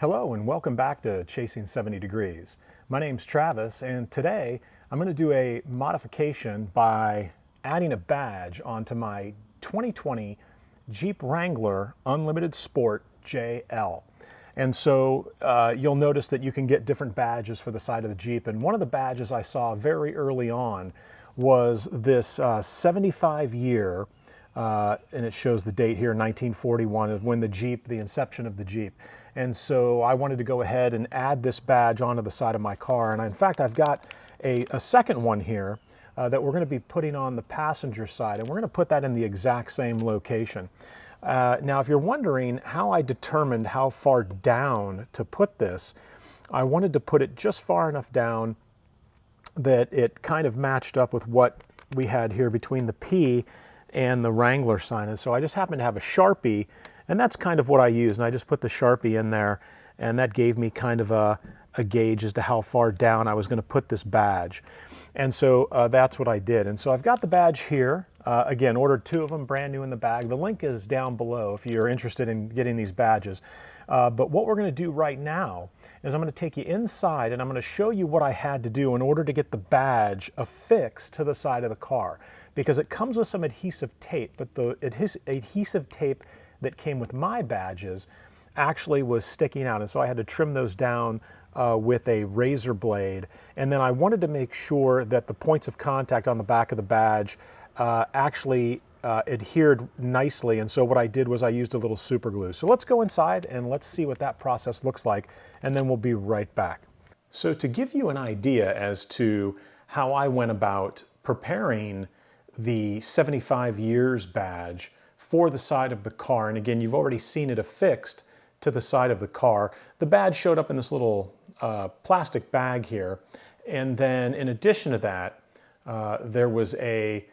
Hello and welcome back to Chasing 70 Degrees. My name's Travis and today I'm going to do a modification by adding a badge onto my 2020 Jeep Wrangler Unlimited Sport JL. And so you'll notice that you can get different badges for the side of the Jeep, and one of the badges I saw very early on was this 75-year and it shows the date here, 1941, of when the inception of the Jeep. And so I wanted to go ahead and add this badge onto the side of my car. And in fact, I've got a second one here that we're going to be putting on the passenger side, and we're going to put that in the exact same location. Now, if you're wondering how I determined how far down to put this, I wanted to put it just far enough down that it kind of matched up with what we had here between the P and the Wrangler sign. And so I just happened to have a Sharpie, and that's kind of what I used. And I just put the Sharpie in there, and that gave me kind of a gauge as to how far down I was going to put this badge. And so that's what I did. And so I've got the badge here. Again, ordered 2 of them, brand new in the bag. The link is down below if you're interested in getting these badges. But what we're going to do right now is I'm going to take you inside and I'm going to show you what I had to do in order to get the badge affixed to the side of the car. Because it comes with some adhesive tape, but the adhesive tape that came with my badges actually was sticking out. And so I had to trim those down with a razor blade. And then I wanted to make sure that the points of contact on the back of the badge actually adhered nicely. And so what I did was I used a little super glue. So let's go inside and let's see what that process looks like, and then we'll be right back. So to give you an idea as to how I went about preparing the 75 years badge for the side of the car, and again, you've already seen it affixed to the side of the car. The badge showed up in this little plastic bag here, and then in addition to that, there was a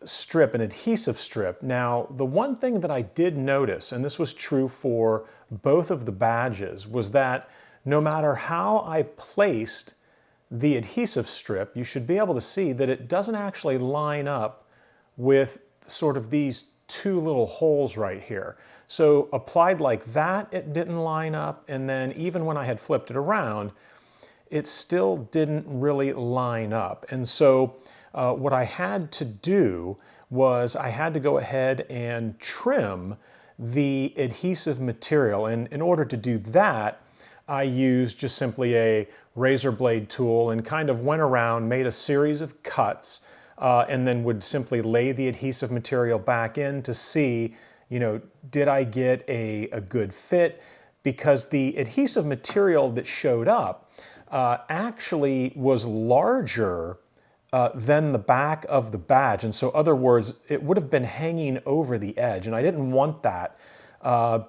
strip, an adhesive strip. Now, the one thing that I did notice, and this was true for both of the badges, was that no matter how I placed the adhesive strip, you should be able to see that it doesn't actually line up with sort of these 2 little holes right here. So applied like that, it didn't line up, and then even when I had flipped it around, it still didn't really line up. And so what I had to do was I had to go ahead and trim the adhesive material. And in order to do that, I used just simply a razor blade tool and kind of went around, made a series of cuts, and then would simply lay the adhesive material back in to see, did I get a good fit? Because the adhesive material that showed up actually was larger than the back of the badge. And so, in other words, it would have been hanging over the edge. And I didn't want that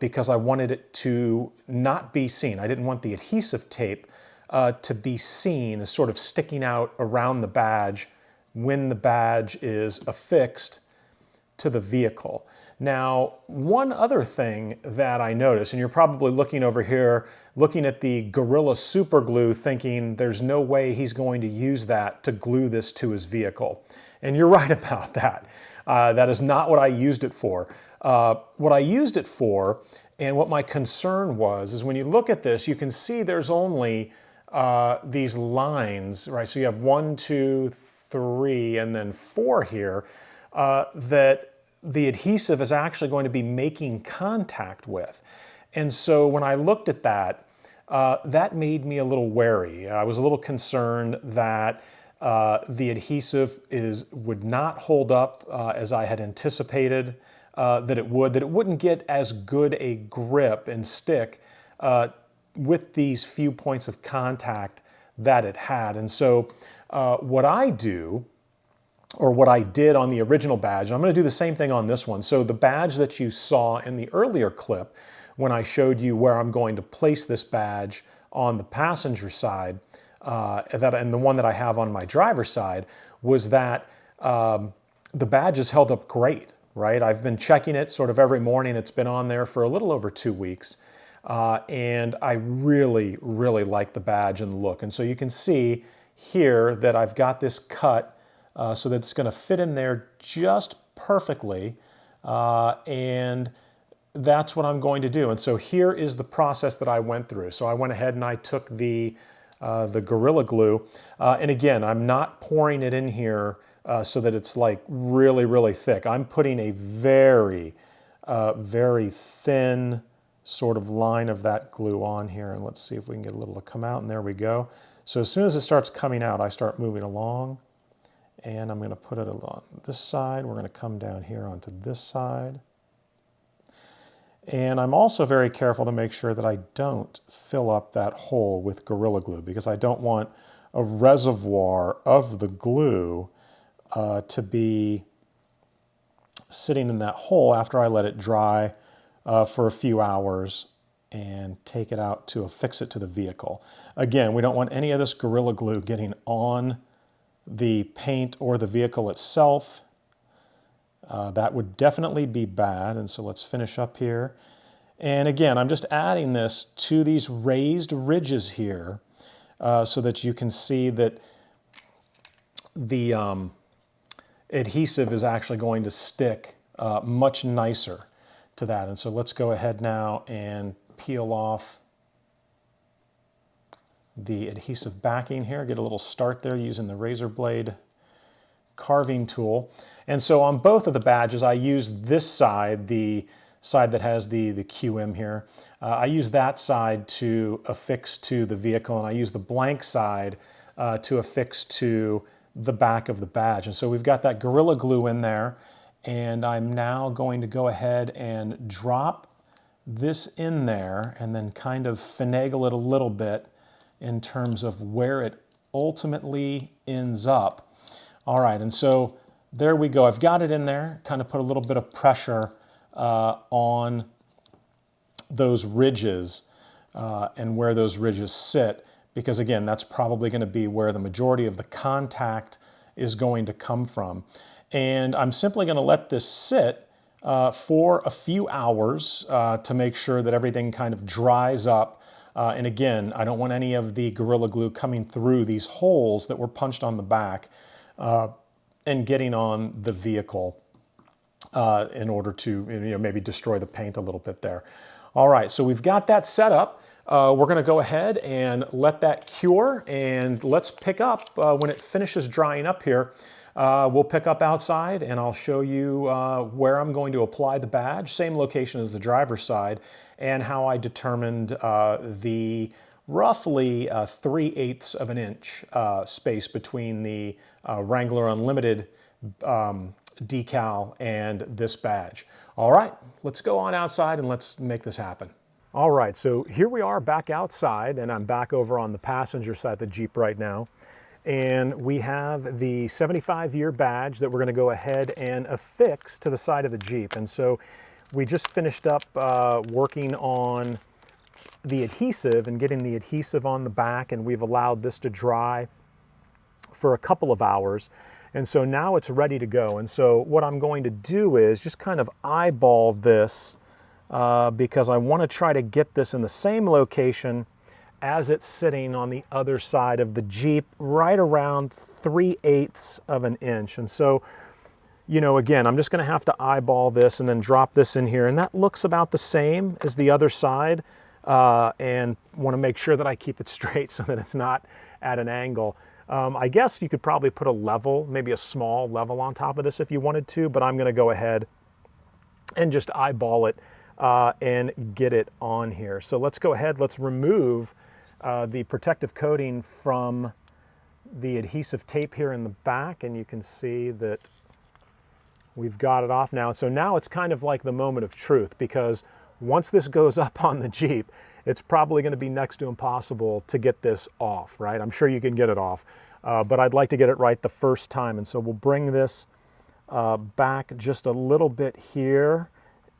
because I wanted it to not be seen. I didn't want the adhesive tape to be seen as sort of sticking out around the badge when the badge is affixed to the vehicle. Now, one other thing that I noticed, and you're probably looking over here, looking at the Gorilla Super Glue, thinking there's no way he's going to use that to glue this to his vehicle. And you're right about that. That is not what I used it for. What I used it for, and what my concern was, is when you look at this, you can see there's only these lines, right? So you have 1, 2, 3, and then 4 here that the adhesive is actually going to be making contact with. And so when I looked at that, that made me a little wary. I was a little concerned that the adhesive would not hold up as I had anticipated that it wouldn't get as good a grip and stick with these few points of contact that it had. And so what I do, or what I did on the original badge, and I'm going to do the same thing on this one. So the badge that you saw in the earlier clip, when I showed you where I'm going to place this badge on the passenger side, and the one that I have on my driver's side, was that the badge has held up great, right? I've been checking it sort of every morning. It's been on there for a little over 2 weeks. And I really, really like the badge and the look. And so you can see here that I've got this cut so that it's going to fit in there just perfectly. And that's what I'm going to do. And so here is the process that I went through. So I went ahead and I took the Gorilla Glue. And again, I'm not pouring it in here so that it's like really, really thick. I'm putting a very, very thin sort of line of that glue on here. And let's see if we can get a little to come out. And there we go. So as soon as it starts coming out, I start moving along. And I'm going to put it along this side. We're going to come down here onto this side. And I'm also very careful to make sure that I don't fill up that hole with Gorilla Glue, because I don't want a reservoir of the glue to be sitting in that hole after I let it dry for a few hours and take it out to affix it to the vehicle. Again, we don't want any of this Gorilla Glue getting on the paint or the vehicle itself. That would definitely be bad. And so let's finish up here. And again, I'm just adding this to these raised ridges here so that you can see that the adhesive is actually going to stick much nicer to that. And so let's go ahead now and peel off the adhesive backing here. Get a little start there using the razor blade carving tool. And so on both of the badges, I use this side, the side that has the QM here. I use that side to affix to the vehicle, and I use the blank side to affix to the back of the badge. And so we've got that Gorilla Glue in there, and I'm now going to go ahead and drop this in there and then kind of finagle it a little bit in terms of where it ultimately ends up. All right, and so there we go. I've got it in there, kind of put a little bit of pressure on those ridges and where those ridges sit, because again, that's probably going to be where the majority of the contact is going to come from. And I'm simply going to let this sit for a few hours to make sure that everything kind of dries up. And again, I don't want any of the Gorilla Glue coming through these holes that were punched on the back and getting on the vehicle in order to maybe destroy the paint a little bit there. All right, so we've got that set up. We're going to go ahead and let that cure, and let's pick up when it finishes drying up here. We'll pick up outside and I'll show you where I'm going to apply the badge, same location as the driver's side, and how I determined the roughly 3/8 of an inch space between the Wrangler Unlimited decal and this badge. All right, let's go on outside and let's make this happen. All right, so here we are back outside, and I'm back over on the passenger side of the Jeep right now. And we have the 75-year badge that we're going to go ahead and affix to the side of the Jeep. And so we just finished up working on the adhesive and getting the adhesive on the back, and we've allowed this to dry for a couple of hours. And so now it's ready to go. And so what I'm going to do is just kind of eyeball this because I want to try to get this in the same location as it's sitting on the other side of the Jeep, right around 3/8 of an inch. And so, again, I'm just going to have to eyeball this and then drop this in here. And that looks about the same as the other side. And want to make sure that I keep it straight so that it's not at an angle. I guess you could probably put a level, maybe a small level on top of this if you wanted to, but I'm going to go ahead and just eyeball it and get it on here. So let's go ahead, let's remove the protective coating from the adhesive tape here in the back, and you can see that we've got it off now. So now it's kind of like the moment of truth, because once this goes up on the Jeep, it's probably going to be next to impossible to get this off, right? I'm sure you can get it off, but I'd like to get it right the first time. And so we'll bring this back just a little bit here,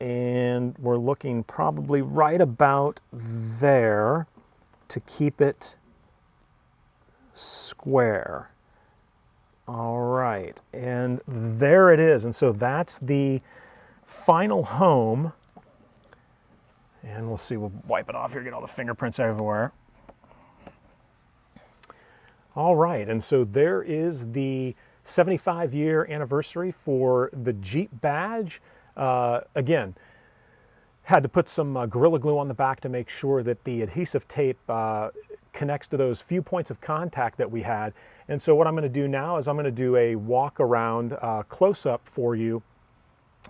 and we're looking probably right about there to keep it square. All right, and there it is. And so that's the final home. And we'll see, we'll wipe it off here, get all the fingerprints everywhere. All right, and so there is the 75-year anniversary for the Jeep badge. Again, Had to put some Gorilla Glue on the back to make sure that the adhesive tape connects to those few points of contact that we had. And so what I'm going to do now is I'm going to do a walk around close-up for you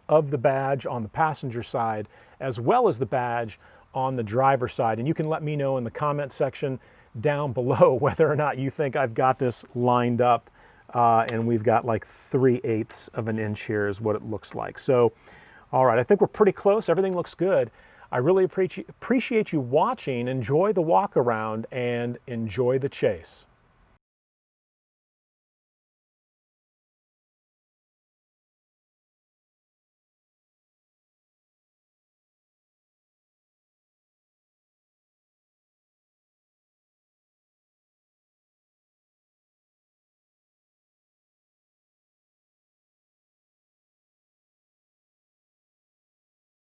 of the badge on the passenger side as well as the badge on the driver's side. And you can let me know in the comment section down below whether or not you think I've got this lined up and we've got like 3/8 of an inch here is what it looks like. So all right, I think we're pretty close. Everything looks good. I really appreciate you watching. Enjoy the walk around and enjoy the chase.